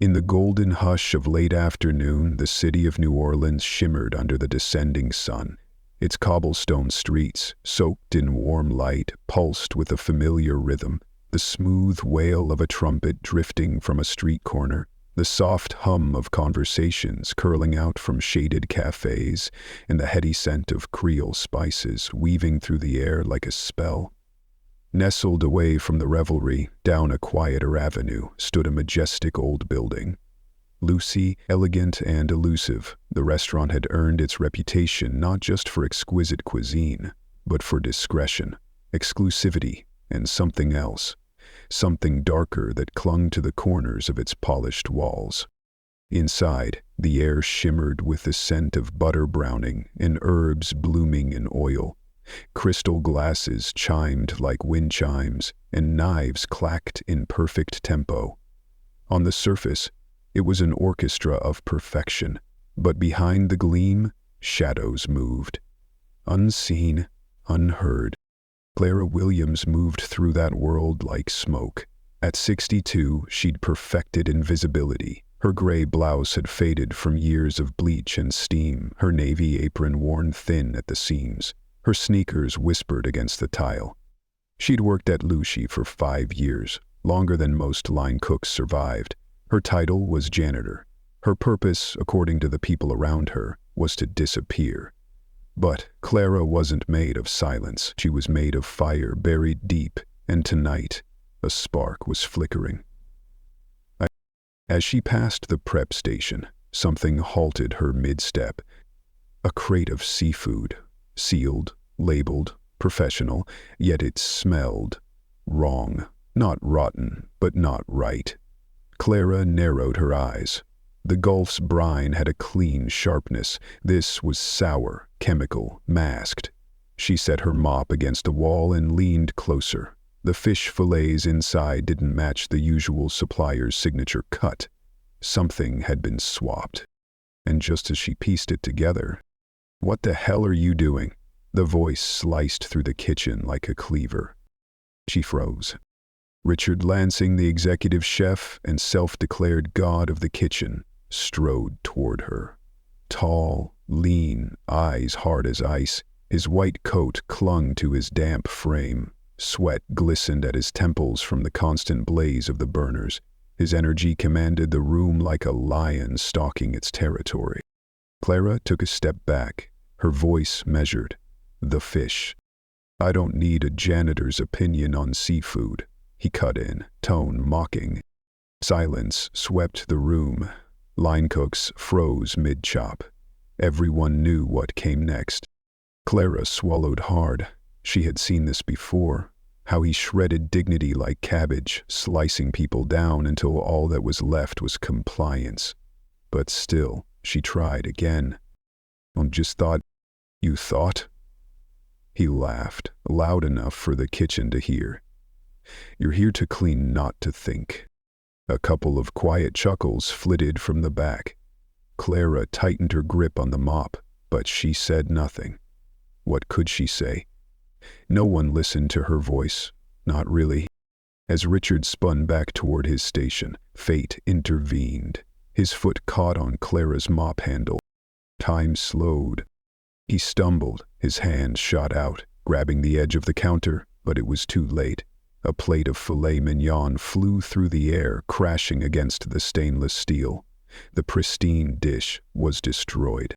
In the golden hush of late afternoon, the city of New Orleans shimmered under the descending sun. Its cobblestone streets, soaked in warm light, pulsed with a familiar rhythm, the smooth wail of a trumpet drifting from a street corner, the soft hum of conversations curling out from shaded cafes, and the heady scent of Creole spices weaving through the air like a spell. Nestled away from the revelry, down a quieter avenue, stood a majestic old building. Loosey, elegant, and elusive, the restaurant had earned its reputation not just for exquisite cuisine, but for discretion, exclusivity, and something else, something darker that clung to the corners of its polished walls. Inside, the air shimmered with the scent of butter browning and herbs blooming in oil. Crystal glasses chimed like wind chimes, and knives clacked in perfect tempo. On the surface, it was an orchestra of perfection, but behind the gleam, shadows moved. Unseen, unheard, Clara Williams moved through that world like smoke. At 62, she'd perfected invisibility. Her gray blouse had faded from years of bleach and steam, her navy apron worn thin at the seams. Her sneakers whispered against the tile. She'd worked at Loosey for 5 years, longer than most line cooks survived. Her title was janitor. Her purpose, according to the people around her, was to disappear. But Clara wasn't made of silence. She was made of fire buried deep, and tonight, a spark was flickering. As she passed the prep station, something halted her mid-step. A crate of seafood. Sealed, labeled, professional, yet it smelled wrong. Not rotten, but not right. Clara narrowed her eyes. The Gulf's brine had a clean sharpness. This was sour, chemical, masked. She set her mop against the wall and leaned closer. The fish fillets inside didn't match the usual supplier's signature cut. Something had been swapped. And just as she pieced it together, "What the hell are you doing?" The voice sliced through the kitchen like a cleaver. She froze. Richard Lansing, the executive chef and self-declared god of the kitchen, strode toward her. Tall, lean, eyes hard as ice, his white coat clung to his damp frame. Sweat glistened at his temples from the constant blaze of the burners. His energy commanded the room like a lion stalking its territory. Clara took a step back, her voice measured. "The fish. I don't need a janitor's opinion on seafood," he cut in, tone mocking. Silence swept the room. Line cooks froze mid-chop. Everyone knew what came next. Clara swallowed hard. She had seen this before, how he shredded dignity like cabbage, slicing people down until all that was left was compliance. But still, she tried again. "I just thought." "You thought?" He laughed, loud enough for the kitchen to hear. "You're here to clean, not to think." A couple of quiet chuckles flitted from the back. Clara tightened her grip on the mop, but she said nothing. What could she say? No one listened to her voice, not really. As Richard spun back toward his station, fate intervened. His foot caught on Clara's mop handle. Time slowed. He stumbled, his hand shot out, grabbing the edge of the counter, but it was too late. A plate of filet mignon flew through the air, crashing against the stainless steel. The pristine dish was destroyed.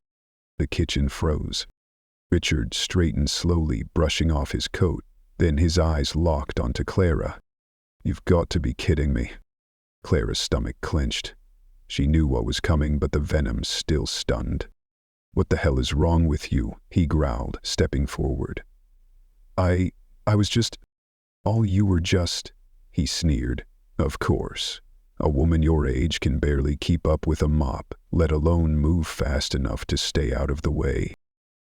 The kitchen froze. Richard straightened slowly, brushing off his coat. Then his eyes locked onto Clara. "You've got to be kidding me." Clara's stomach clenched. She knew what was coming, but the venom still stunned. "What the hell is wrong with you?" he growled, stepping forward. I was just... All you were just..." he sneered. "Of course. A woman your age can barely keep up with a mop, let alone move fast enough to stay out of the way."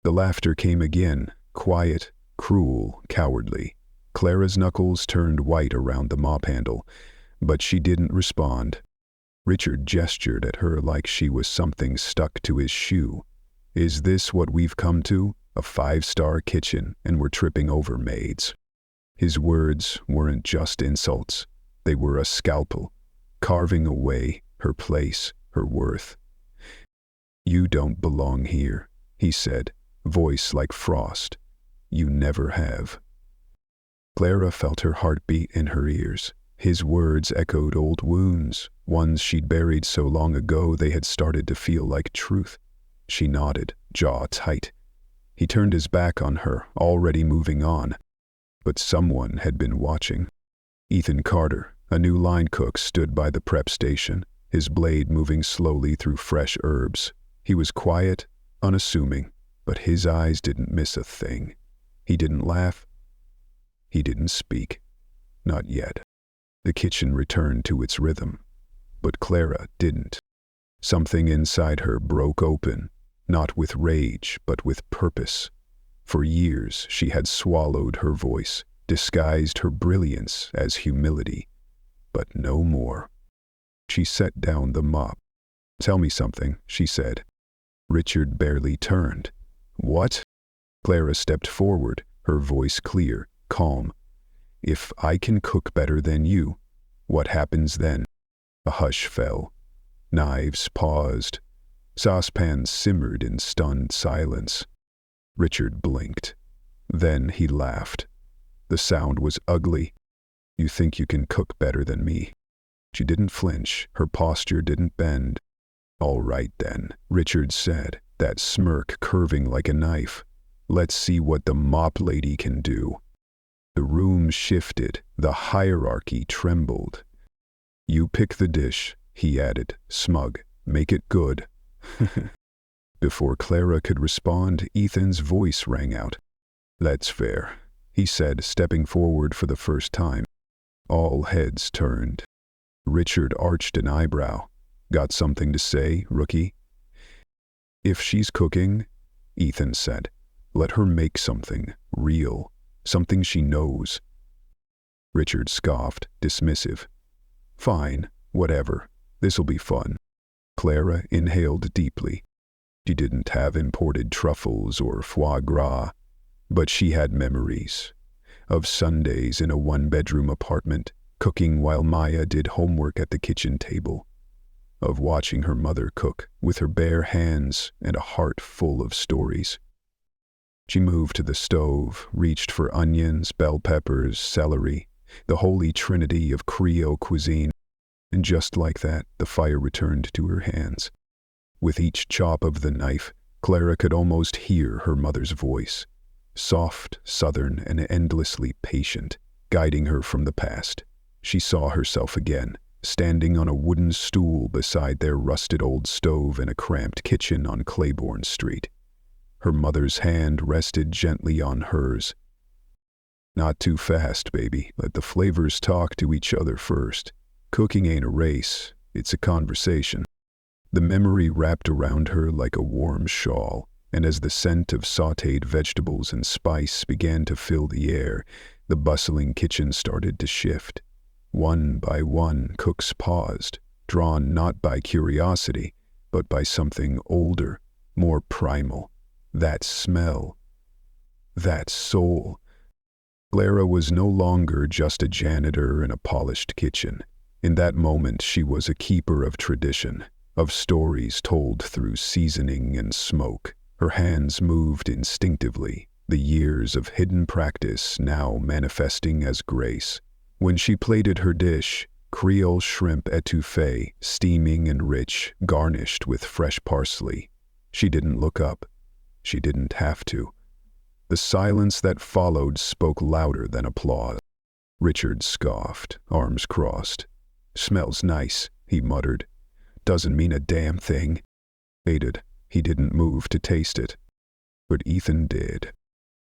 The laughter came again, quiet, cruel, cowardly. Clara's knuckles turned white around the mop handle, but she didn't respond. Richard gestured at her like she was something stuck to his shoe. "Is this what we've come to? A 5-star kitchen, and we're tripping over maids?" His words weren't just insults. They were a scalpel, carving away her place, her worth. "You don't belong here," he said, voice like frost. "You never have." Clara felt her heartbeat in her ears. His words echoed old wounds, ones she'd buried so long ago they had started to feel like truth. She nodded, jaw tight. He turned his back on her, already moving on. But someone had been watching. Ethan Carter, a new line cook, stood by the prep station, his blade moving slowly through fresh herbs. He was quiet, unassuming, but his eyes didn't miss a thing. He didn't laugh. He didn't speak. Not yet. The kitchen returned to its rhythm. But Clara didn't. Something inside her broke open, not with rage, but with purpose. For years she had swallowed her voice, disguised her brilliance as humility. But no more. She set down the mop. "Tell me something," she said. Richard barely turned. "What?" Clara stepped forward, her voice clear, calm. "If I can cook better than you, what happens then?" A hush fell. Knives paused. Saucepans simmered in stunned silence. Richard blinked. Then he laughed. The sound was ugly. "You think you can cook better than me?" She didn't flinch. Her posture didn't bend. "All right then," Richard said, that smirk curving like a knife. "Let's see what the mop lady can do." The room shifted. The hierarchy trembled. "You pick the dish," he added, smug. "Make it good." Before Clara could respond, Ethan's voice rang out. "That's fair," he said, stepping forward for the first time. All heads turned. Richard arched an eyebrow. "Got something to say, rookie?" "If she's cooking," Ethan said, "let her make something real, something she knows." Richard scoffed, dismissive. "Fine, whatever. This'll be fun." Clara inhaled deeply. She didn't have imported truffles or foie gras, but she had memories of Sundays in a one-bedroom apartment, cooking while Maya did homework at the kitchen table, of watching her mother cook with her bare hands and a heart full of stories. She moved to the stove, reached for onions, bell peppers, celery, the holy trinity of Creole cuisine, and just like that, the fire returned to her hands. With each chop of the knife, Clara could almost hear her mother's voice, soft, southern, and endlessly patient, guiding her from the past. She saw herself again, standing on a wooden stool beside their rusted old stove in a cramped kitchen on Claiborne Street. Her mother's hand rested gently on hers. "Not too fast, baby. Let the flavors talk to each other first. Cooking ain't a race, it's a conversation." The memory wrapped around her like a warm shawl, and as the scent of sautéed vegetables and spice began to fill the air, the bustling kitchen started to shift. One by one, cooks paused, drawn not by curiosity, but by something older, more primal. That smell. That soul. Clara was no longer just a janitor in a polished kitchen. In that moment, she was a keeper of tradition, of stories told through seasoning and smoke. Her hands moved instinctively, the years of hidden practice now manifesting as grace. When she plated her dish, Creole shrimp etouffee, steaming and rich, garnished with fresh parsley, she didn't look up. She didn't have to. The silence that followed spoke louder than applause. Richard scoffed, arms crossed. "Smells nice," he muttered. "Doesn't mean a damn thing." Waited. He didn't move to taste it. But Ethan did.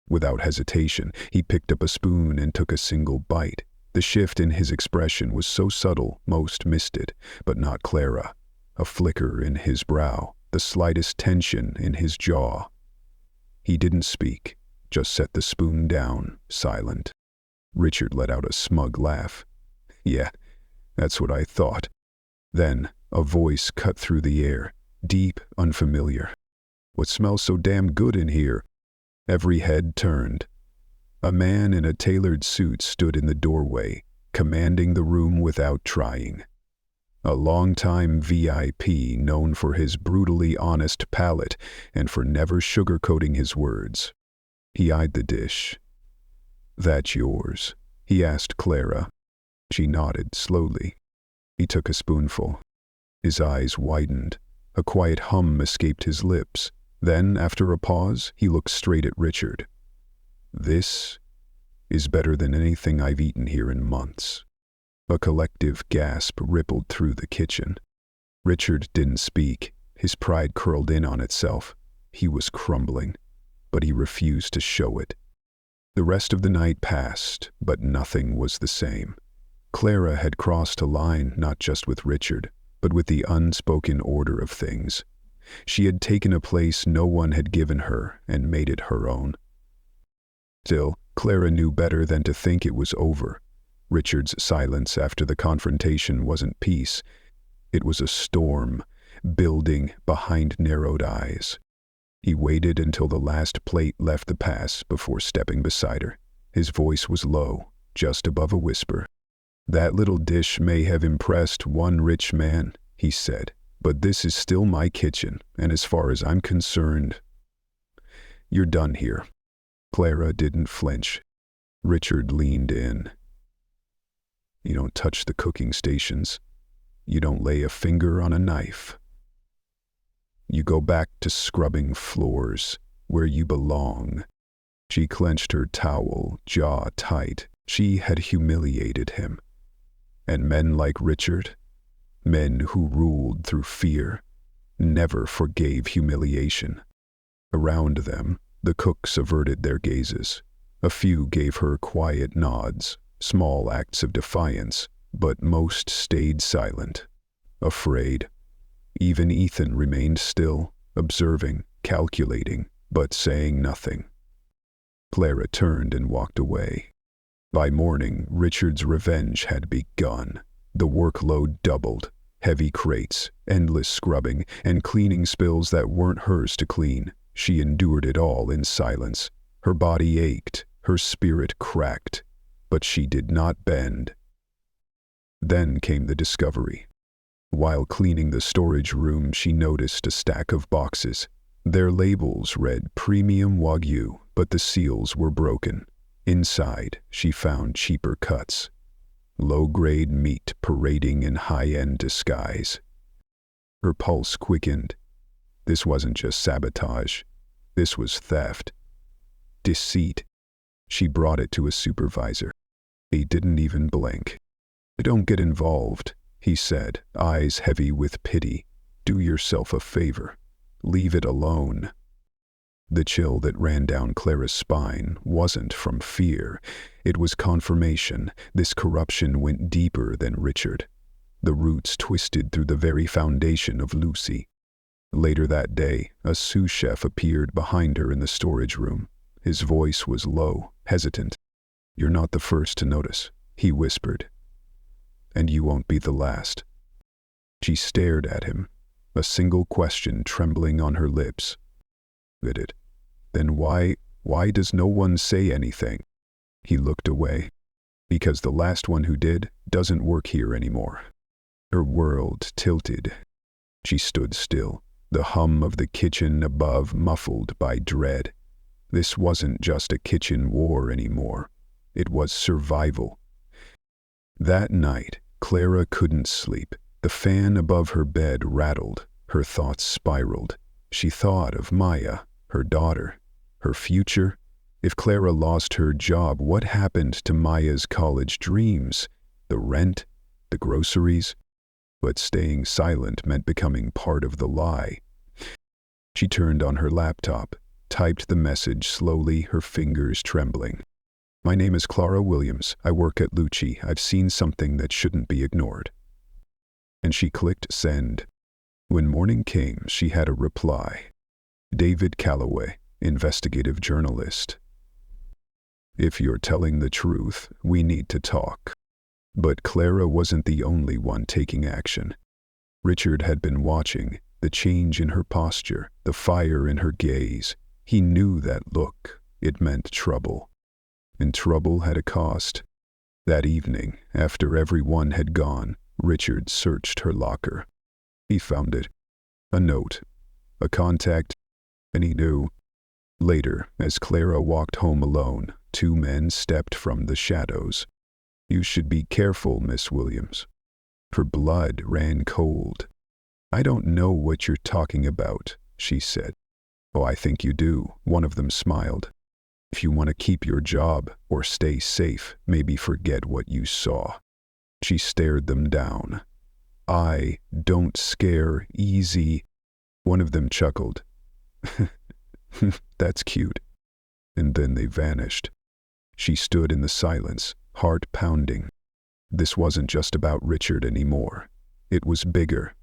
Without hesitation, he picked up a spoon and took a single bite. The shift in his expression was so subtle, most missed it, but not Clara. A flicker in his brow, the slightest tension in his jaw. He didn't speak, just set the spoon down, silent. Richard let out a smug laugh. "Yeah, that's what I thought." Then, a voice cut through the air, deep, unfamiliar. "What smells so damn good in here?" Every head turned. A man in a tailored suit stood in the doorway, commanding the room without trying. a longtime VIP known for his brutally honest palate and for never sugarcoating his words. He eyed the dish. "That's yours?" he asked Clara. She nodded slowly. He took a spoonful. His eyes widened. A quiet hum escaped his lips. Then, after a pause, he looked straight at Richard. "This is better than anything I've eaten here in months." A collective gasp rippled through the kitchen. Richard didn't speak. His pride curled in on itself. He was crumbling, but he refused to show it. The rest of the night passed, but nothing was the same. Clara had crossed a line not just with Richard, but with the unspoken order of things. She had taken a place no one had given her and made it her own. Still, Clara knew better than to think it was over. Richard's silence after the confrontation wasn't peace. It was a storm, building behind narrowed eyes. He waited until the last plate left the pass before stepping beside her. His voice was low, just above a whisper. "That little dish may have impressed one rich man," he said, "but this is still my kitchen, and as far as I'm concerned, you're done here." Clara didn't flinch. Richard leaned in. "You don't touch the cooking stations. You don't lay a finger on a knife. You go back to scrubbing floors, where you belong." She clenched her towel, jaw tight. She had humiliated him. And men like Richard, men who ruled through fear, never forgave humiliation. Around them, the cooks averted their gazes. A few gave her quiet nods, small acts of defiance, but most stayed silent, afraid. Even Ethan remained still, observing, calculating, but saying nothing. Clara turned and walked away. By morning, Richard's revenge had begun. The workload doubled. Heavy crates, endless scrubbing, and cleaning spills that weren't hers to clean. She endured it all in silence. Her body ached, her spirit cracked, but she did not bend. Then came the discovery. While cleaning the storage room, she noticed a stack of boxes. Their labels read Premium Wagyu, but the seals were broken. Inside, she found cheaper cuts. Low-grade meat parading in high-end disguise. Her pulse quickened. This wasn't just sabotage. This was theft. Deceit. She brought it to a supervisor. He didn't even blink. "Don't get involved," he said, eyes heavy with pity. "Do yourself a favor. Leave it alone." The chill that ran down Clara's spine wasn't from fear. It was confirmation. This corruption went deeper than Richard. The roots twisted through the very foundation of Lucy. Later that day, a sous chef appeared behind her in the storage room. His voice was low, hesitant. "You're not the first to notice," he whispered. "And you won't be the last." She stared at him, a single question trembling on her lips. "Then why does no one say anything?" He looked away. "Because the last one who did doesn't work here anymore." Her world tilted. She stood still, the hum of the kitchen above muffled by dread. This wasn't just a kitchen war anymore. It was survival. That night, Clara couldn't sleep. The fan above her bed rattled. Her thoughts spiraled. She thought of Maya, her daughter, her future. If Clara lost her job, what happened to Maya's college dreams? The rent, the groceries? But staying silent meant becoming part of the lie. She turned on her laptop, typed the message slowly, her fingers trembling. "My name is Clara Williams. I work at Lucci. I've seen something that shouldn't be ignored." And she clicked send. When morning came, she had a reply. "David Calloway, investigative journalist. If you're telling the truth, we need to talk." But Clara wasn't the only one taking action. Richard had been watching, the change in her posture, the fire in her gaze. He knew that look. It meant trouble. And trouble had a cost. That evening, after everyone had gone, Richard searched her locker. He found it. A note. A contact. And he knew. Later, as Clara walked home alone, two men stepped from the shadows. "You should be careful, Miss Williams." Her blood ran cold. "I don't know what you're talking about," she said. "Oh, I think you do," one of them smiled. "If you want to keep your job or stay safe, maybe forget what you saw." She stared them down. "I don't scare easy." One of them chuckled. "That's cute." And then they vanished. She stood in the silence, heart pounding. This wasn't just about Richard anymore. It was bigger,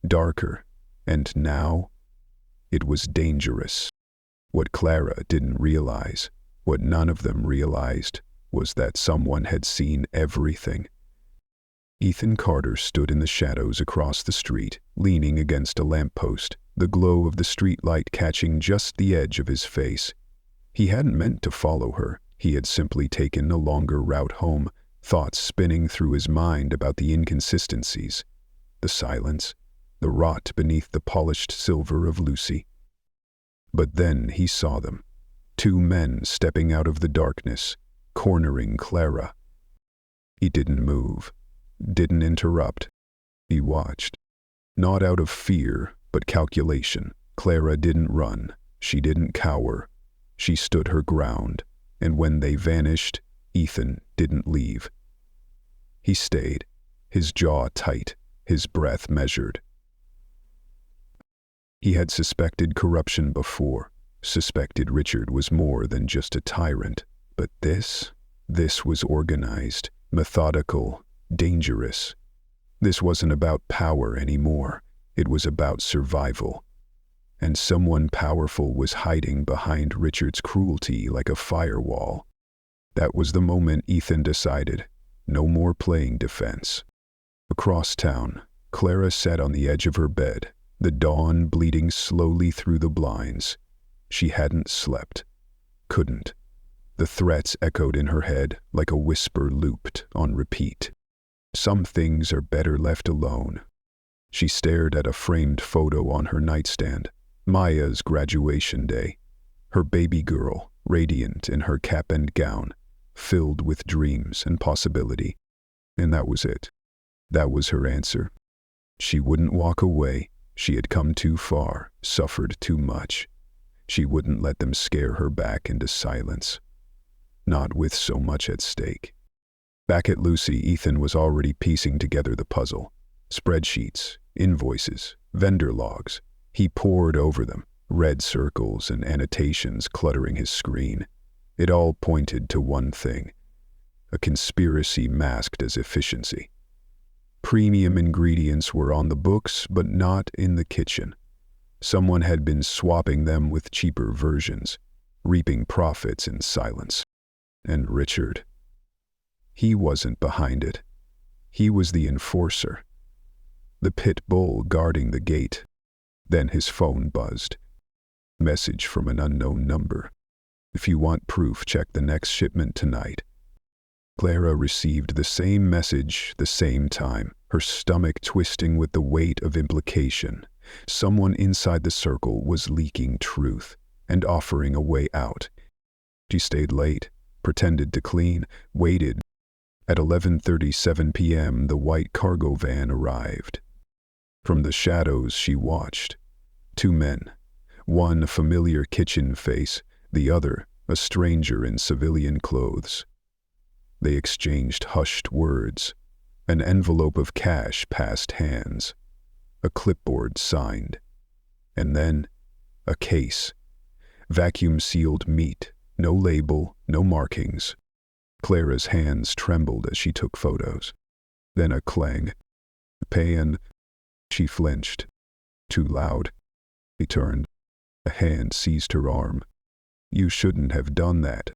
darker, and now it was dangerous. What Clara didn't realize, what none of them realized, was that someone had seen everything. Ethan Carter stood in the shadows across the street, leaning against a lamppost, the glow of the streetlight catching just the edge of his face. He hadn't meant to follow her. He had simply taken a longer route home, thoughts spinning through his mind about the inconsistencies, the silence, the rot beneath the polished silver of Lucy. But then he saw them, two men stepping out of the darkness, cornering Clara. He didn't move, didn't interrupt. He watched. Not out of fear, but calculation. Clara didn't run. She didn't cower. She stood her ground, and when they vanished, Ethan didn't leave. He stayed, his jaw tight, his breath measured. He had suspected corruption before, suspected Richard was more than just a tyrant, but this was organized, methodical, dangerous. This wasn't about power anymore. It was about survival. And someone powerful was hiding behind Richard's cruelty like a firewall. That was the moment Ethan decided, no more playing defense. Across town, Clara sat on the edge of her bed, the dawn bleeding slowly through the blinds. She hadn't slept. Couldn't. The threats echoed in her head like a whisper looped on repeat. Some things are better left alone. She stared at a framed photo on her nightstand. Maya's graduation day. Her baby girl, radiant in her cap and gown, filled with dreams and possibility. And that was it. That was her answer. She wouldn't walk away. She had come too far, suffered too much. She wouldn't let them scare her back into silence. Not with so much at stake. Back at Lucy, Ethan was already piecing together the puzzle. Spreadsheets, invoices, vendor logs. He pored over them, red circles and annotations cluttering his screen. It all pointed to one thing: a conspiracy masked as efficiency. Premium ingredients were on the books, but not in the kitchen. Someone had been swapping them with cheaper versions, reaping profits in silence. And Richard? He wasn't behind it. He was the enforcer. The pit bull guarding the gate. Then his phone buzzed. Message from an unknown number. "If you want proof, check the next shipment tonight." Clara received the same message the same time, her stomach twisting with the weight of implication. Someone inside the circle was leaking truth and offering a way out. She stayed late, pretended to clean, waited. At 11:37 p.m., the white cargo van arrived. From the shadows she watched. Two men, one a familiar kitchen face, the other a stranger in civilian clothes. They exchanged hushed words. An envelope of cash passed hands. A clipboard signed. And then, a case. Vacuum-sealed meat, no label, no markings. Clara's hands trembled as she took photos. Then a clang. Pan. She flinched. Too loud. He turned. A hand seized her arm. "You shouldn't have done that."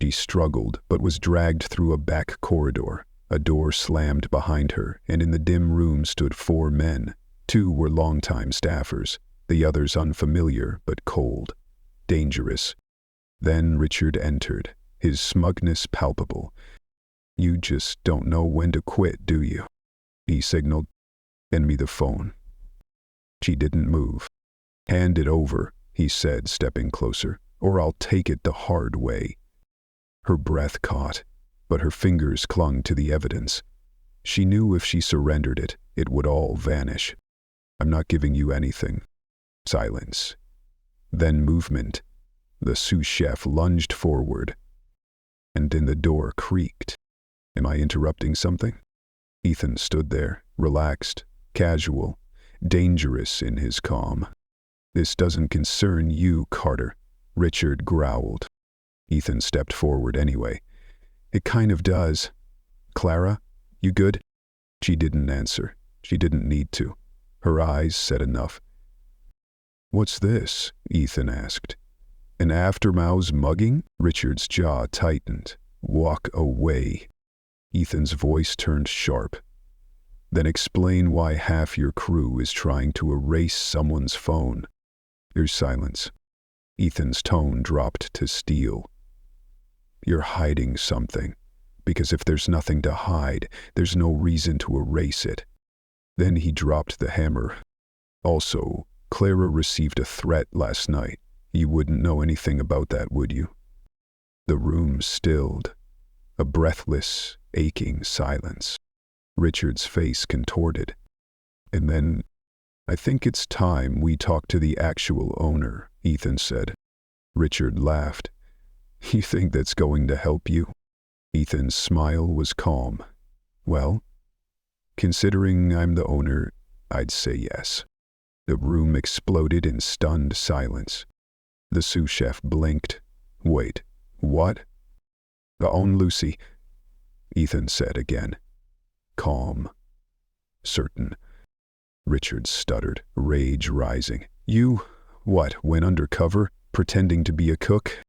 She struggled, but was dragged through a back corridor. A door slammed behind her, and in the dim room stood four men. Two were longtime staffers, the others unfamiliar but cold. Dangerous. Then Richard entered, his smugness palpable. "You just don't know when to quit, do you?" he signaled. "Hand me the phone." She didn't move. "Hand it over," he said, stepping closer, "or I'll take it the hard way." Her breath caught, but her fingers clung to the evidence. She knew if she surrendered it, it would all vanish. "I'm not giving you anything." Silence. Then movement. The sous chef lunged forward, and then the door creaked. "Am I interrupting something?" Ethan stood there, relaxed, casual, dangerous in his calm. "This doesn't concern you, Carter," Richard growled. Ethan stepped forward anyway. "It kind of does. Clara, you good?" She didn't answer. She didn't need to. Her eyes said enough. "What's this?" Ethan asked. "An aftermouth's mugging?" Richard's jaw tightened. "Walk away." Ethan's voice turned sharp. "Then explain why half your crew is trying to erase someone's phone." There's silence. Ethan's tone dropped to steel. "You're hiding something, because if there's nothing to hide, there's no reason to erase it." Then he dropped the hammer. "Also, Clara received a threat last night. You wouldn't know anything about that, would you?" The room stilled. A breathless, aching silence. Richard's face contorted. "And then, I think it's time we talk to the actual owner," Ethan said. Richard laughed. "You think that's going to help you?" Ethan's smile was calm. "Well, considering I'm the owner, I'd say yes." The room exploded in stunned silence. The sous chef blinked. "Wait, what?" "I own Lucy," Ethan said again. Calm. Certain. Richard stuttered, rage rising. "You, went undercover, pretending to be a cook?"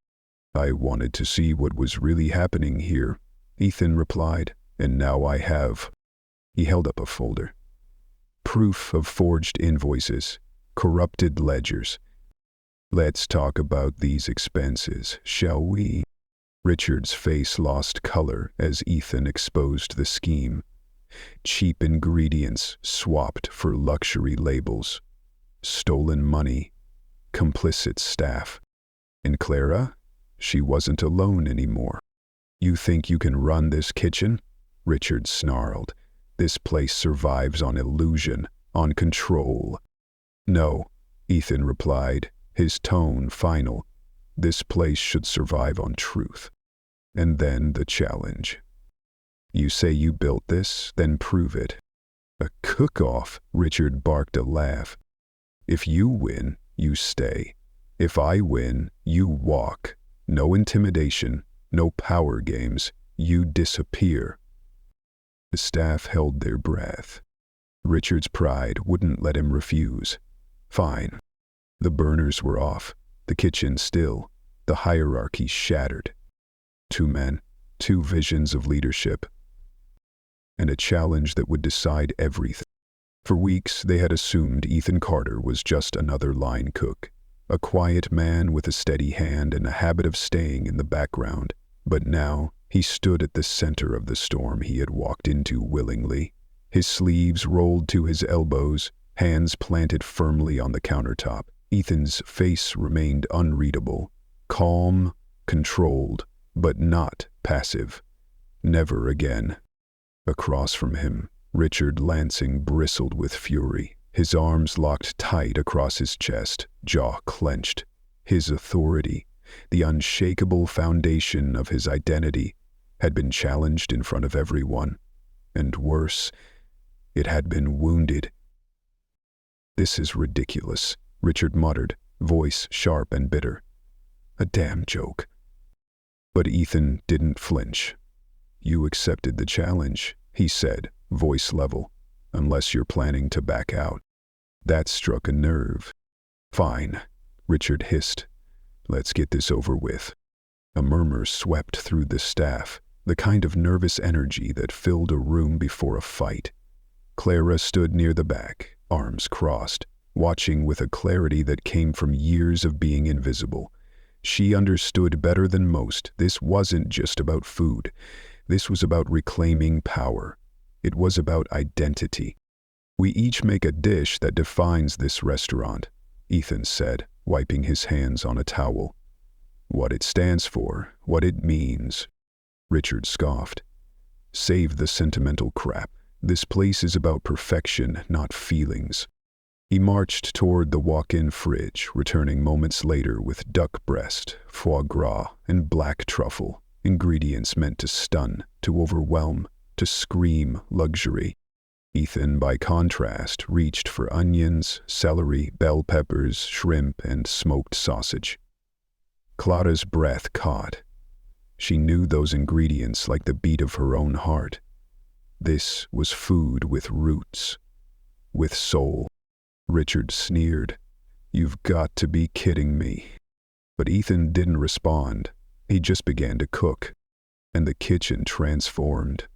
"I wanted to see what was really happening here," Ethan replied, "and now I have." He held up a folder. Proof of forged invoices, corrupted ledgers. "Let's talk about these expenses, shall we?" Richard's face lost color as Ethan exposed the scheme. Cheap ingredients swapped for luxury labels. Stolen money. Complicit staff. And Clara? She wasn't alone anymore. "You think you can run this kitchen?" Richard snarled. "This place survives on illusion, on control." "No," Ethan replied, his tone final. "This place should survive on truth." And then the challenge. "You say you built this, then prove it." "A cook-off," Richard barked a laugh. "If you win, you stay. If I win, you walk. No intimidation, no power games. You disappear." The staff held their breath. Richard's pride wouldn't let him refuse. Fine. The burners were off, the kitchen still, the hierarchy shattered. 2 men, 2 visions of leadership, and a challenge that would decide everything. For weeks they had assumed Ethan Carter was just another line cook, a quiet man with a steady hand and a habit of staying in the background. But now he stood at the center of the storm he had walked into willingly, his sleeves rolled to his elbows, hands planted firmly on the countertop. Ethan's face remained unreadable, calm, controlled, but not passive. Never again. Across from him, Richard Lansing bristled with fury, his arms locked tight across his chest, jaw clenched. His authority, the unshakable foundation of his identity, had been challenged in front of everyone. And worse, it had been wounded. "This is ridiculous," Richard muttered, voice sharp and bitter. "A damn joke." But Ethan didn't flinch. "You accepted the challenge," he said, voice level, "unless you're planning to back out." That struck a nerve. "Fine," Richard hissed. "Let's get this over with." A murmur swept through the staff, the kind of nervous energy that filled a room before a fight. Clara stood near the back, arms crossed, watching with a clarity that came from years of being invisible. She understood better than most this wasn't just about food. This was about reclaiming power. It was about identity. "We each make a dish that defines this restaurant," Ethan said, wiping his hands on a towel. "What it stands for, what it means." Richard scoffed. "Save the sentimental crap. This place is about perfection, not feelings." He marched toward the walk-in fridge, returning moments later with duck breast, foie gras, and black truffle, ingredients meant to stun, to overwhelm, to scream luxury. Ethan, by contrast, reached for onions, celery, bell peppers, shrimp, and smoked sausage. Clara's breath caught. She knew those ingredients like the beat of her own heart. This was food with roots, with soul. Richard sneered. "You've got to be kidding me." But Ethan didn't respond. He just began to cook, and the kitchen transformed.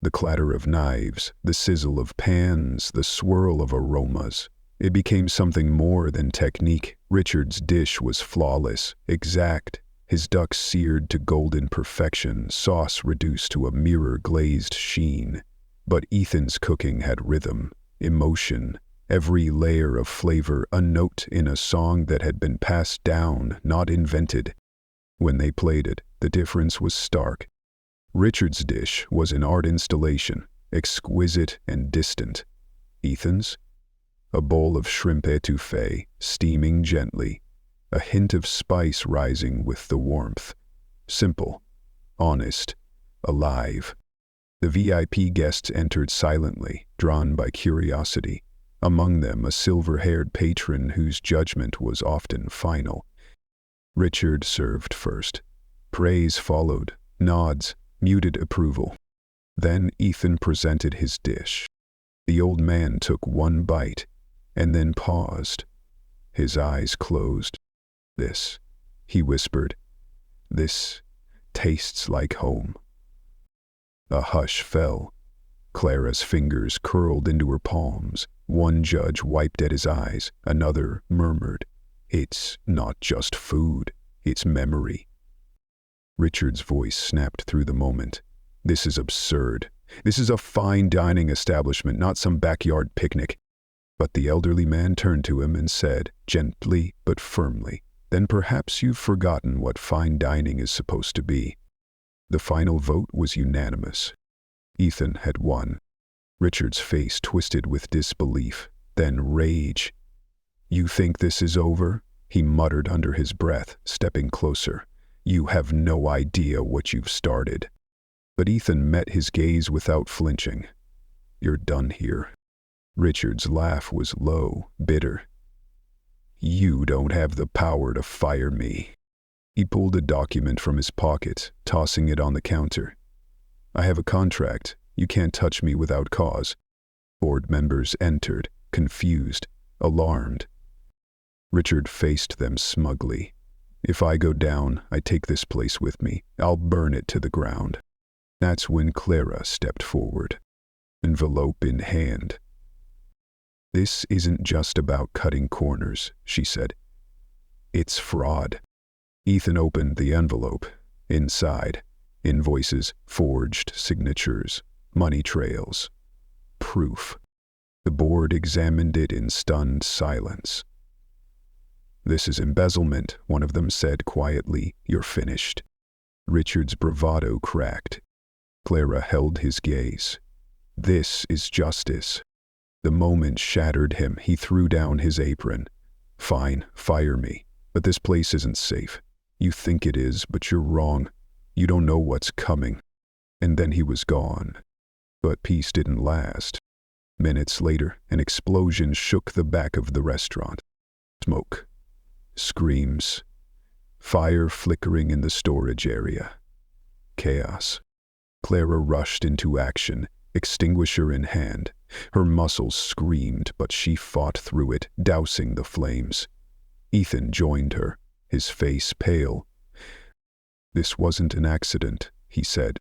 The clatter of knives, the sizzle of pans, the swirl of aromas. It became something more than technique. Richard's dish was flawless, exact, his duck seared to golden perfection, sauce reduced to a mirror-glazed sheen. But Ethan's cooking had rhythm, emotion, every layer of flavor a note in a song that had been passed down, not invented. When they played it, the difference was stark. Richard's dish was an art installation, exquisite and distant. Ethan's? A bowl of shrimp étouffée, steaming gently, a hint of spice rising with the warmth. Simple, honest, alive. The VIP guests entered silently, drawn by curiosity. Among them a silver-haired patron whose judgment was often final. Richard served first. Praise followed, nods, muted approval. Then Ethan presented his dish. The old man took one bite, and then paused. His eyes closed. "This," he whispered, "this tastes like home." A hush fell. Clara's fingers curled into her palms. One judge wiped at his eyes. Another murmured, "It's not just food, it's memory." Richard's voice snapped through the moment. "This is absurd. This is a fine dining establishment, not some backyard picnic." But the elderly man turned to him and said, gently but firmly, "Then perhaps you've forgotten what fine dining is supposed to be." The final vote was unanimous. Ethan had won. Richard's face twisted with disbelief, then rage. "You think this is over?" he muttered under his breath, stepping closer. "You have no idea what you've started." But Ethan met his gaze without flinching. "You're done here." Richard's laugh was low, bitter. "You don't have the power to fire me." He pulled a document from his pocket, tossing it on the counter. "I have a contract. You can't touch me without cause." Board members entered, confused, alarmed. Richard faced them smugly. "If I go down, I take this place with me. I'll burn it to the ground." That's when Clara stepped forward, envelope in hand. "This isn't just about cutting corners," she said. "It's fraud." Ethan opened the envelope. Inside, invoices, forged signatures, money trails. Proof. The board examined it in stunned silence. "This is embezzlement," one of them said quietly. "You're finished." Richard's bravado cracked. Clara held his gaze. "This is justice." The moment shattered him. He threw down his apron. "Fine, fire me, but this place isn't safe. You think it is, but you're wrong. You don't know what's coming." And then he was gone. But peace didn't last. Minutes later, an explosion shook the back of the restaurant. Smoke. Screams. Fire flickering in the storage area. Chaos. Clara rushed into action, extinguisher in hand. Her muscles screamed, but she fought through it, dousing the flames. Ethan joined her, his face pale. "This wasn't an accident," he said.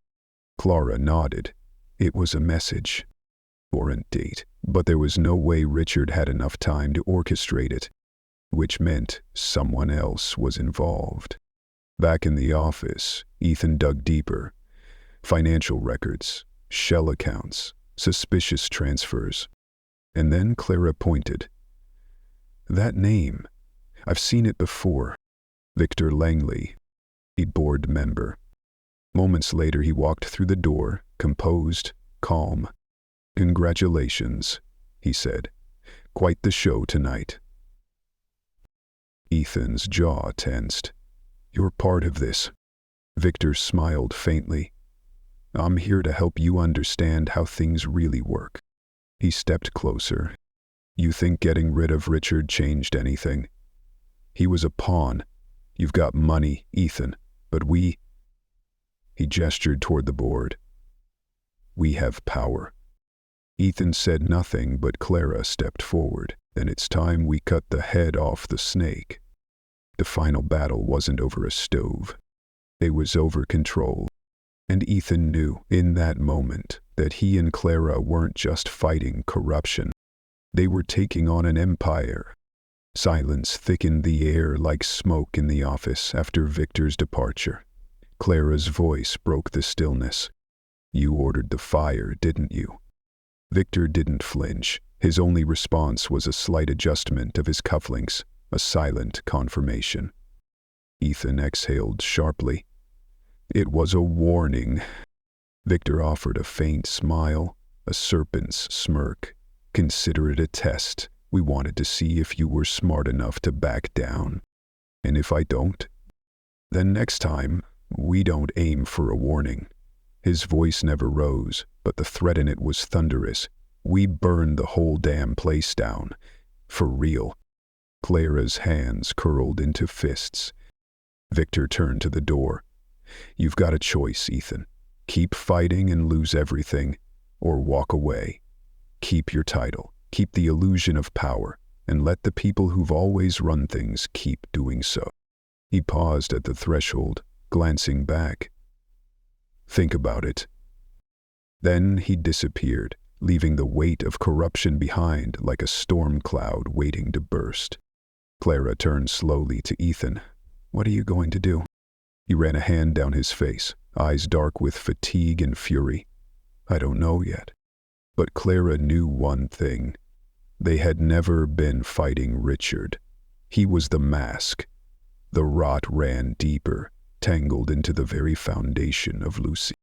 Clara nodded. It was a message. Warrant date. But there was no way Richard had enough time to orchestrate it, which meant someone else was involved. Back in the office, Ethan dug deeper. Financial records, shell accounts, suspicious transfers. And then Clara pointed. That name. I've seen it before. Victor Langley, a board member. Moments later he walked through the door, composed, calm. Congratulations, he said. Quite the show tonight. Ethan's jaw tensed. You're part of this. Victor smiled faintly. I'm here to help you understand how things really work. He stepped closer. You think getting rid of Richard changed anything? He was a pawn. You've got money, Ethan, but we... He gestured toward the board. We have power. Ethan said nothing, but Clara stepped forward. Then it's time we cut the head off the snake. The final battle wasn't over a stove. It was over control. And Ethan knew, in that moment, that he and Clara weren't just fighting corruption. They were taking on an empire. Silence thickened the air like smoke in the office after Victor's departure. Clara's voice broke the stillness. You ordered the fire, didn't you? Victor didn't flinch. His only response was a slight adjustment of his cufflinks, a silent confirmation. Ethan exhaled sharply. It was a warning. Victor offered a faint smile, a serpent's smirk. Consider it a test. We wanted to see if you were smart enough to back down. And if I don't, then next time, we don't aim for a warning. His voice never rose, but the threat in it was thunderous. We burn the whole damn place down. For real. Clara's hands curled into fists. Victor turned to the door. You've got a choice, Ethan. Keep fighting and lose everything, or walk away. Keep your title, keep the illusion of power, and let the people who've always run things keep doing so. He paused at the threshold, glancing back. Think about it. Then he disappeared, leaving the weight of corruption behind like a storm cloud waiting to burst. Clara turned slowly to Ethan. What are you going to do? He ran a hand down his face, eyes dark with fatigue and fury. I don't know yet. But Clara knew one thing. They had never been fighting Richard. He was the mask. The rot ran deeper, tangled into the very foundation of Lucy.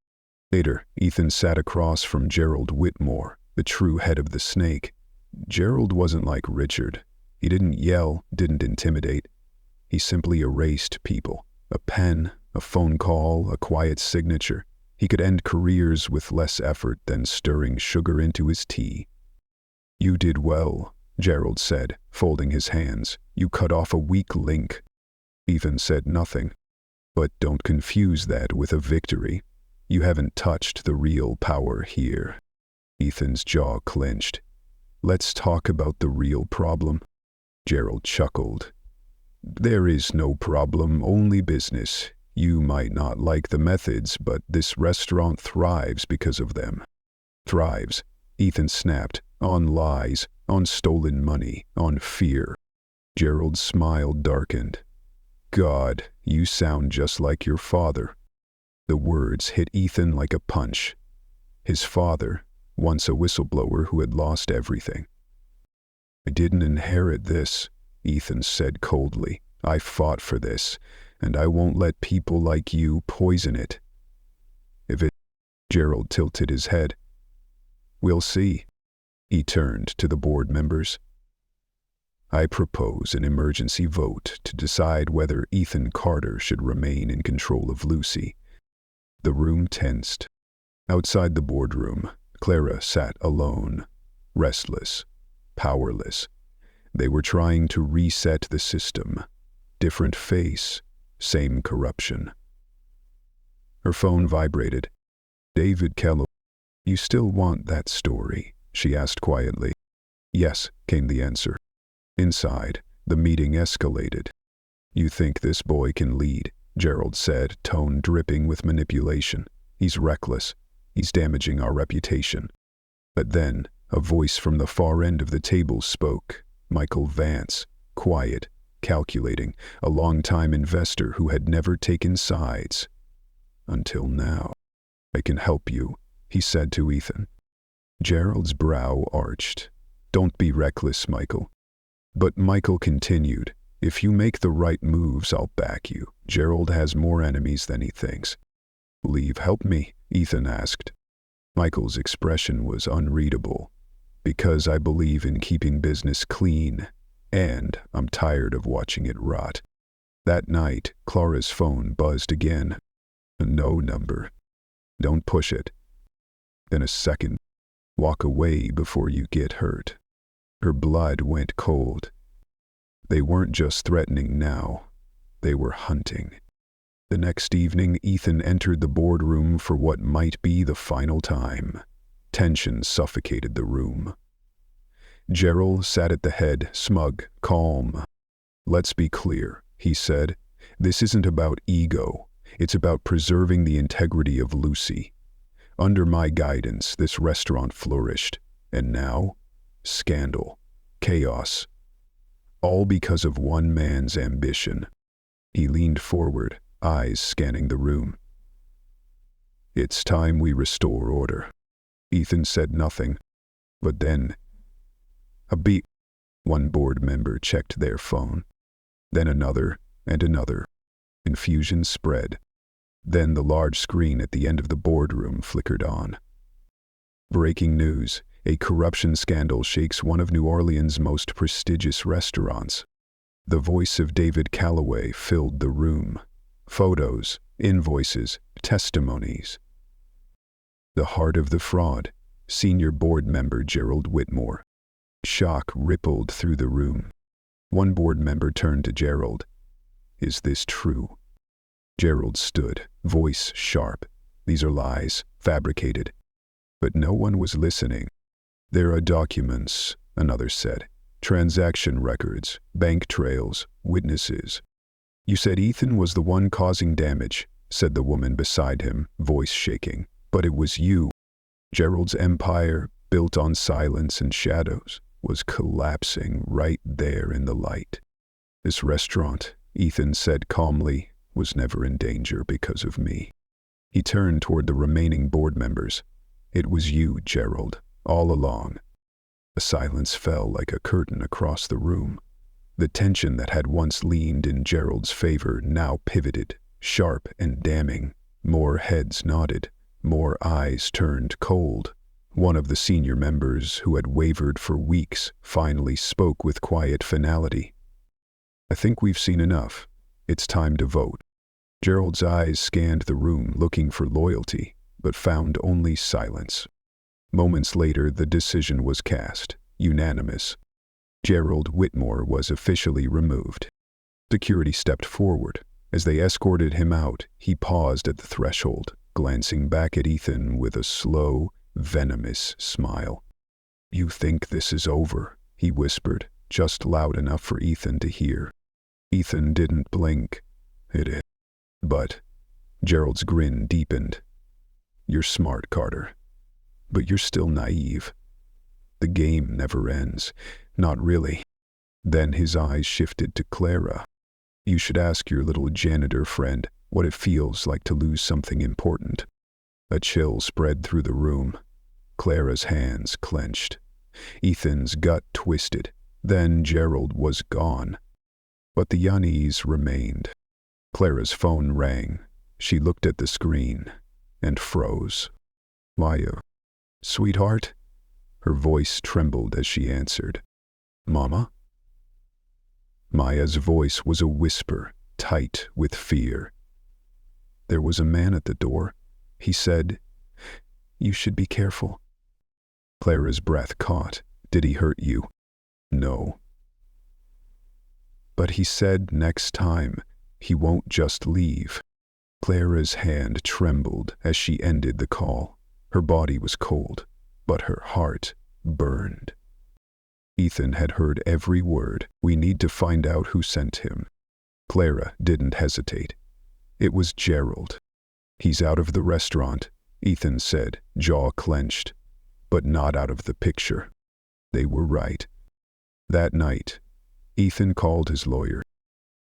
Later, Ethan sat across from Gerald Whitmore, the true head of the snake. Gerald wasn't like Richard. He didn't yell, didn't intimidate. He simply erased people. A pen, a phone call, a quiet signature. He could end careers with less effort than stirring sugar into his tea. You did well, Gerald said, folding his hands. You cut off a weak link. Ethan said nothing. But don't confuse that with a victory. You haven't touched the real power here. Ethan's jaw clenched. Let's talk about the real problem. Gerald chuckled. There is no problem, only business. You might not like the methods, but this restaurant thrives because of them. Thrives, Ethan snapped, on lies, on stolen money, on fear. Gerald's smile darkened. God, you sound just like your father. The words hit Ethan like a punch. His father, once a whistleblower who had lost everything. I didn't inherit this, Ethan said coldly. I fought for this, and I won't let people like you poison it. If it... Gerald tilted his head. We'll see. He turned to the board members. I propose an emergency vote to decide whether Ethan Carter should remain in control of Lucy. The room tensed. Outside the boardroom, Clara sat alone, restless, powerless. They were trying to reset the system. Different face, same corruption. Her phone vibrated. David Kellogg. You still want that story? She asked quietly. Yes, came the answer. Inside, the meeting escalated. You think this boy can lead, Gerald said, tone dripping with manipulation. He's reckless. He's damaging our reputation. But then, a voice from the far end of the table spoke. Michael Vance, quiet, calculating, a long-time investor who had never taken sides. Until now. I can help you, he said to Ethan. Gerald's brow arched. Don't be reckless, Michael. But Michael continued, if you make the right moves, I'll back you. Gerald has more enemies than he thinks. Leave help me? Ethan asked. Michael's expression was unreadable. Because I believe in keeping business clean, and I'm tired of watching it rot. That night, Clara's phone buzzed again. No number. Don't push it. Then a second. Walk away before you get hurt. Her blood went cold. They weren't just threatening now. They were hunting. The next evening, Ethan entered the boardroom for what might be the final time. Tension suffocated the room. Gerald sat at the head, smug, calm. Let's be clear, he said. This isn't about ego. It's about preserving the integrity of Lucy. Under my guidance, this restaurant flourished. And now, scandal, chaos. All because of one man's ambition. He leaned forward, eyes scanning the room. It's time we restore order. Ethan said nothing. But then, a beep. One board member checked their phone. Then another, and another. Confusion spread. Then the large screen at the end of the boardroom flickered on. Breaking news. A corruption scandal shakes one of New Orleans' most prestigious restaurants. The voice of David Calloway filled the room. Photos, invoices, testimonies. The heart of the fraud. Senior board member Gerald Whitmore. Shock rippled through the room. One board member turned to Gerald. Is this true? Gerald stood, voice sharp. These are lies, fabricated. But no one was listening. There are documents, another said. Transaction records, bank trails, witnesses. You said Ethan was the one causing damage, said the woman beside him, voice shaking. But it was you. Gerald's empire, built on silence and shadows, was collapsing right there in the light. This restaurant, Ethan said calmly, was never in danger because of me. He turned toward the remaining board members. It was you, Gerald, all along. The silence fell like a curtain across the room. The tension that had once leaned in Gerald's favor now pivoted, sharp and damning. More heads nodded, more eyes turned cold. One of the senior members, who had wavered for weeks, finally spoke with quiet finality. I think we've seen enough. It's time to vote. Gerald's eyes scanned the room looking for loyalty, but found only silence. Moments later, the decision was cast, unanimous. Gerald Whitmore was officially removed. Security stepped forward. As they escorted him out, he paused at the threshold, glancing back at Ethan with a slow, venomous smile. You think this is over, he whispered, just loud enough for Ethan to hear. Ethan didn't blink. It is. But Gerald's grin deepened. You're smart, Carter. But you're still naive. The game never ends. Not really. Then his eyes shifted to Clara. You should ask your little janitor friend what it feels like to lose something important. A chill spread through the room. Clara's hands clenched. Ethan's gut twisted. Then Gerald was gone. But the unease remained. Clara's phone rang. She looked at the screen and froze. Maya. Sweetheart? Her voice trembled as she answered. Mama? Maya's voice was a whisper, tight with fear. There was a man at the door. He said, You should be careful. Clara's breath caught. Did he hurt you? No. But he said next time, he won't just leave. Clara's hand trembled as she ended the call. Her body was cold, but her heart burned. Ethan had heard every word. We need to find out who sent him. Clara didn't hesitate. It was Gerald. He's out of the restaurant, Ethan said, jaw clenched. But not out of the picture. They were right. That night, Ethan called his lawyer.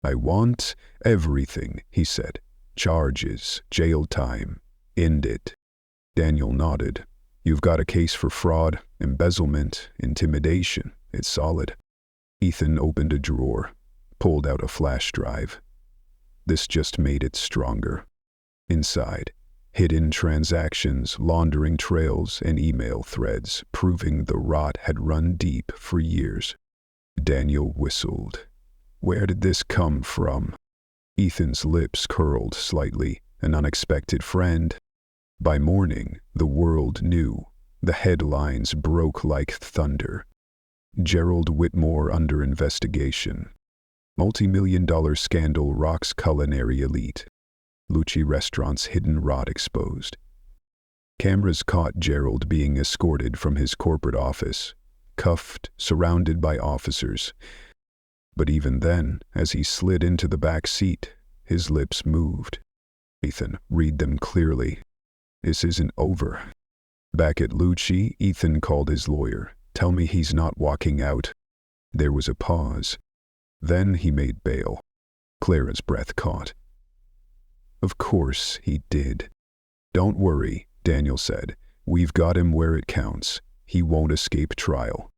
I want everything, he said. Charges, jail time, end it. Daniel nodded. You've got a case for fraud, embezzlement, intimidation. It's solid. Ethan opened a drawer, pulled out a flash drive. This just made it stronger. Inside, hidden transactions, laundering trails, and email threads, proving the rot had run deep for years. Daniel whistled. Where did this come from? Ethan's lips curled slightly. An unexpected friend. By morning, the world knew. The headlines broke like thunder. Gerald Whitmore under investigation. Multi-million-dollar scandal rocks culinary elite. Lucci restaurant's hidden rot exposed. Cameras caught Gerald being escorted from his corporate office, cuffed, surrounded by officers. But even then, as he slid into the back seat, his lips moved. Ethan, read them clearly. This isn't over. Back at Lucci, Ethan called his lawyer. Tell me he's not walking out. There was a pause. Then he made bail. Clara's breath caught. Of course he did. Don't worry, Daniel said. We've got him where it counts. He won't escape trial.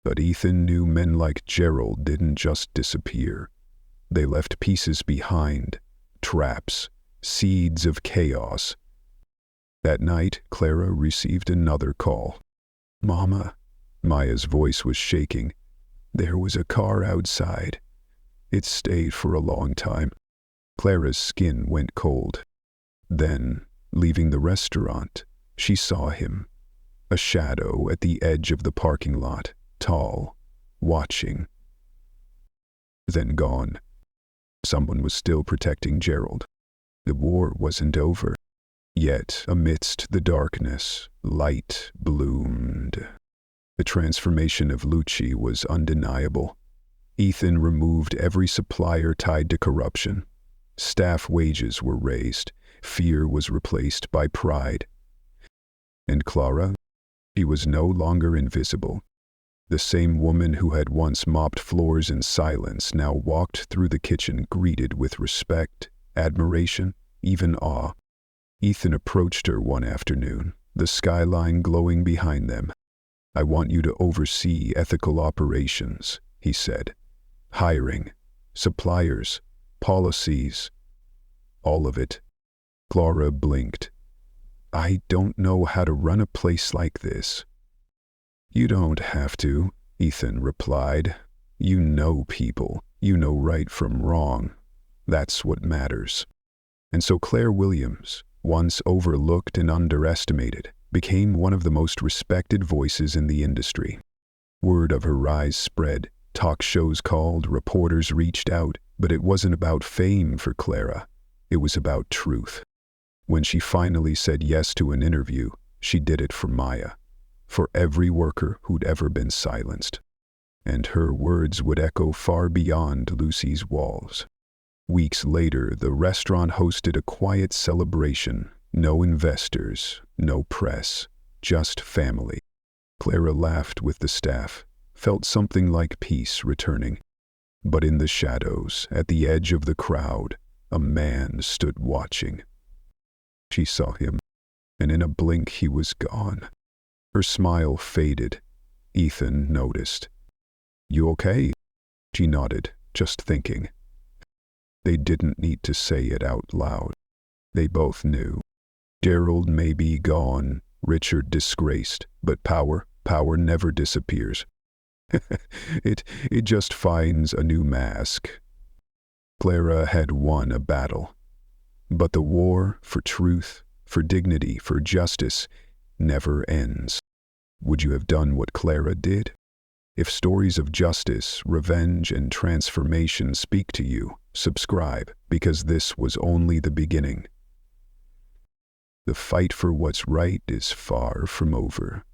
But Ethan knew men like Gerald didn't just disappear. They left pieces behind. Traps. Seeds of chaos. That night, Clara received another call. Mama. Maya's voice was shaking. There was a car outside. It stayed for a long time. Clara's skin went cold. Then, leaving the restaurant, she saw him. A shadow at the edge of the parking lot, tall, watching. Then gone. Someone was still protecting Gerald. The war wasn't over. Yet, amidst the darkness, light bloomed. The transformation of Lucci was undeniable. Ethan removed every supplier tied to corruption. Staff wages were raised. Fear was replaced by pride. And Clara? She was no longer invisible. The same woman who had once mopped floors in silence now walked through the kitchen greeted with respect, admiration, even awe. Ethan approached her one afternoon, the skyline glowing behind them. I want you to oversee ethical operations, he said. Hiring, suppliers, policies, all of it. Clara blinked. I don't know how to run a place like this. You don't have to, Ethan replied. You know people. You know right from wrong. That's what matters. And so Claire Williams, once overlooked and underestimated, became one of the most respected voices in the industry. Word of her rise spread. Talk shows called, reporters reached out, but it wasn't about fame for Clara. It was about truth. When she finally said yes to an interview, she did it for Maya, for every worker who'd ever been silenced. And her words would echo far beyond Lucy's walls. Weeks later, the restaurant hosted a quiet celebration. No investors, no press, just family. Clara laughed with the staff, felt something like peace returning. But in the shadows, at the edge of the crowd, a man stood watching. She saw him, and in a blink he was gone. Her smile faded. Ethan noticed. You okay? She nodded, just thinking. They didn't need to say it out loud. They both knew. Gerald may be gone, Richard disgraced, but power never disappears. It just finds a new mask. Clara had won a battle. But the war for truth, for dignity, for justice never ends. Would you have done what Clara did? If stories of justice, revenge, and transformation speak to you, subscribe, because this was only the beginning. The fight for what's right is far from over.